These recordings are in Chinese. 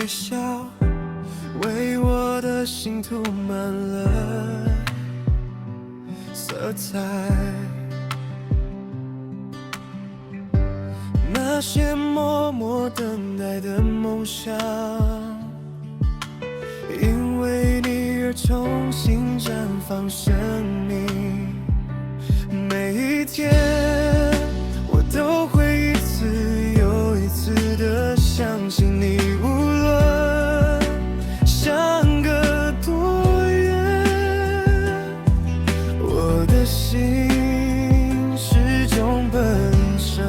笑，为我的心涂满了色彩。那些默默等待的梦想，因为你而重新绽放生命。每一天，我都会一次又一次地相信你，无论相隔多远，我的心始终奔生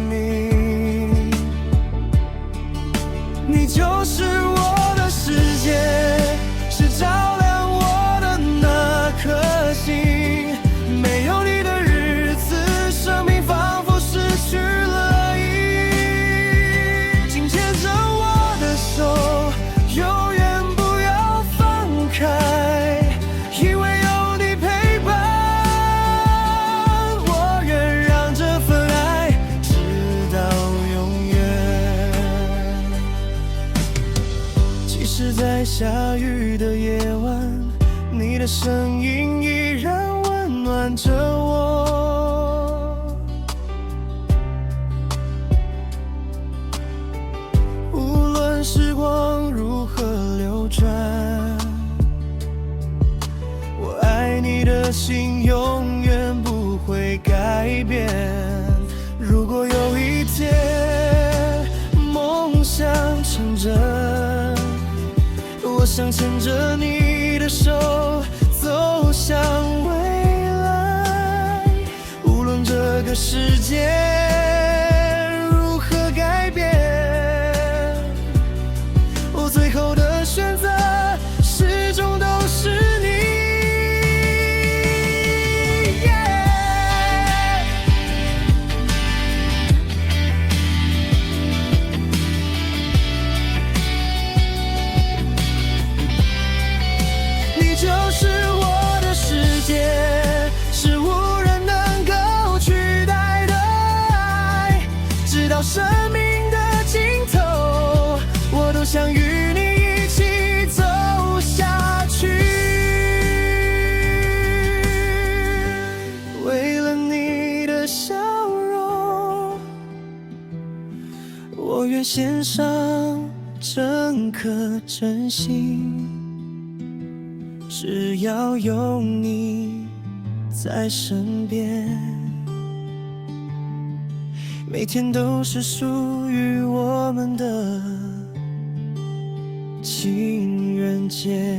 命。你就是我的世界，是照亮我的那颗星。没有你的日子，生命仿佛失去了意义。紧牵着我的手，永远不要放开，因为有你陪伴，我愿让这份爱直到永远。即使在下雨的夜晚，你的声音依然温暖着我。无论时光如何流转，我爱你的心永远不会改变。如果有一天梦想成真，我想牵着你的手走向未来。无论这个世界如何改变，我最后的选择始终都是你。你就是我的世界，是无人能够取代的爱。直到生命的尽头，我都想与你一起走下去。为了你的笑容，我愿献上整颗真心。只要有你在身边，每天都是属于我们的情人节。